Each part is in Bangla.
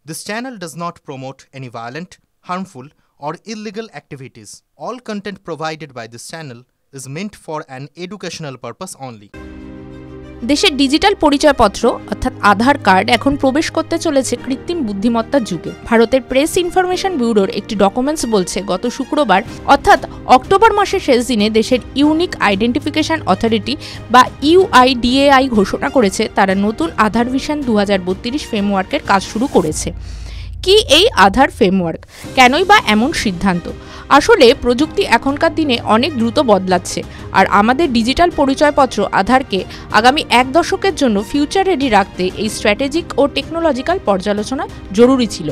This channel does not promote any violent, harmful, or illegal activities. All content provided by this channel is meant for an educational purpose only. দেশের ডিজিটাল পরিচয়পত্র অর্থাৎ আধার কার্ড এখন প্রবেশ করতে চলেছে কৃত্রিম বুদ্ধিমত্তার যুগে। ভারতের প্রেস ইনফরমেশন ব্যুরোর একটি ডকুমেন্টস বলছে, গত শুক্রবার অর্থাৎ অক্টোবর মাসের শেষ দিনে দেশের ইউনিক আইডেন্টিফিকেশন অথরিটি বা UIDAI ঘোষণা করেছে তারা নতুন আধার ভিশন 2032 ফ্রেমওয়ার্কের কাজ শুরু করেছে। কি এই আধার ফ্রেমওয়ার্ক? কেনই বা এমন সিদ্ধান্ত? আসলে প্রযুক্তি এখনকার দিনে অনেক দ্রুত বদলাচ্ছে, আর আমাদের ডিজিটাল পরিচয়পত্র আধারকে আগামী 1 দশকের জন্য ফিউচার রেডি রাখতে এই স্ট্র্যাটেজিক ও টেকনোলজিক্যাল পর্যালোচনা জরুরি ছিল।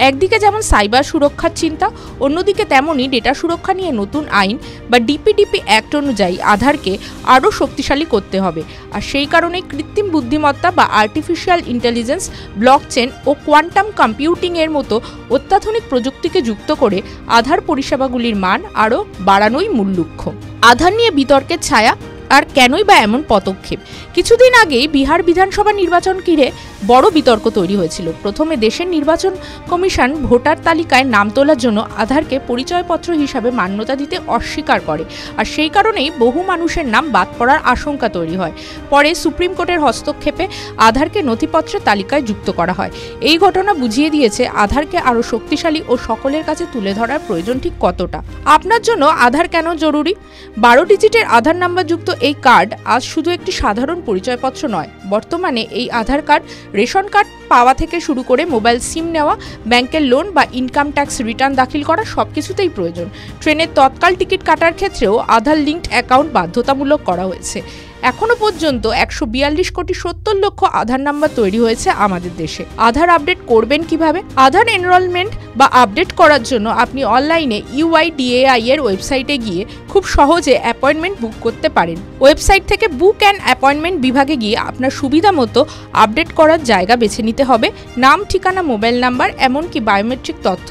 একদিকে যেমন সাইবার সুরক্ষার চিন্তা, অন্যদিকে তেমনই ডেটা সুরক্ষা নিয়ে নতুন আইন বা DPDP অ্যাক্ট অনুযায়ী আধারকে আরও শক্তিশালী করতে হবে। আর সেই কারণে কৃত্রিম বুদ্ধিমত্তা বা আর্টিফিশিয়াল ইন্টেলিজেন্স, ব্লকচেন ও কোয়ান্টাম কম্পিউটিংয়ের মতো অত্যাধুনিক প্রযুক্তিকে যুক্ত করে আধার পরিষেবাগুলির মান আরও বাড়ানোই মূল লক্ষ্য। আধার নিয়ে বিতর্কের ছায়া, আর কেনই বা এমন পদক্ষেপ? কিছুদিন আগেই বিহার বিধানসভা নির্বাচন ঘিরে বড় বিতর্ক তৈরি হয়েছিল। প্রথমে দেশের নির্বাচন কমিশন ভোটার তালিকায় নাম তোলার জন্য আধারকে পরিচয়পত্র হিসাবে মান্যতা দিতে অস্বীকার করে, আর সেই কারণেই বহু মানুষের নাম বাদ পড়ার আশঙ্কা তৈরি হয়। পরে সুপ্রিম কোর্টের হস্তক্ষেপে আধারকে নথিপত্রের তালিকায় যুক্ত করা হয়। এই ঘটনা বুঝিয়ে দিয়েছে আধারকে আরও শক্তিশালী ও সকলের কাছে তুলে ধরার প্রয়োজন ঠিক কতটা। আপনার জন্য আধার কেন জরুরি? 12 ডিজিটের আধার নাম্বার যুক্ত এই কার্ড আজ শুধু একটি সাধারণ পরিচয়পত্র নয়। বর্তমানে এই আধার কার্ড রেশন কার্ড পাওয়া থেকে শুরু করে মোবাইল সিম নেওয়া, ব্যাংকের লোন বা ইনকাম ট্যাক্স রিটার্ন দাখিল করা সবকিছুতেই প্রয়োজন। ট্রেনের তৎকাল টিকিট কাটার ক্ষেত্রেও আধার লিঙ্কড অ্যাকাউন্ট বাধ্যতামূলক করা হয়েছে। এখনো পর্যন্ত 142 কোটি 70 লক্ষ আধার নাম্বার তৈরি হয়েছে আমাদের দেশে। আধার আপডেট করবেন কিভাবে? আধার এনরোলমেন্ট বা আপডেট করার জন্য আপনি অনলাইনে UIDAI এর ওয়েবসাইটে গিয়ে খুব সহজে অ্যাপয়েন্টমেন্ট বুক করতে পারেন। ওয়েবসাইট থেকে বুক অ্যান্ড অ্যাপয়েন্টমেন্ট বিভাগে গিয়ে আপনার সুবিধা মতো আপডেট করার জায়গা বেছে নিতে হবে। নাম, ঠিকানা, মোবাইল নাম্বার, এমনকি বায়োমেট্রিক তথ্য,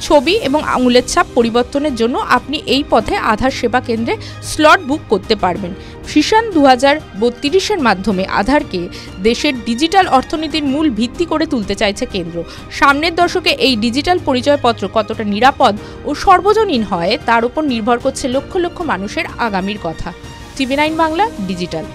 ছবি এবং আঙুলের ছাপ পরিবর্তনের জন্য আপনি এই পথে আধার সেবা কেন্দ্রে স্লট বুক করতে পারবেন। ভিশন 2032-এর মাধ্যমে আধারকে দেশের ডিজিটাল অর্থনীতির মূল ভিত্তি করে তুলতে চাইছে কেন্দ্র। সামনের দশকে এই ডিজিটাল পরিচয়পত্র কতটা নিরাপদ ও সর্বজনীন হয় তার উপর নির্ভর করছে লক্ষ লক্ষ মানুষের আগামীর কথা। TV9 Bangla digital.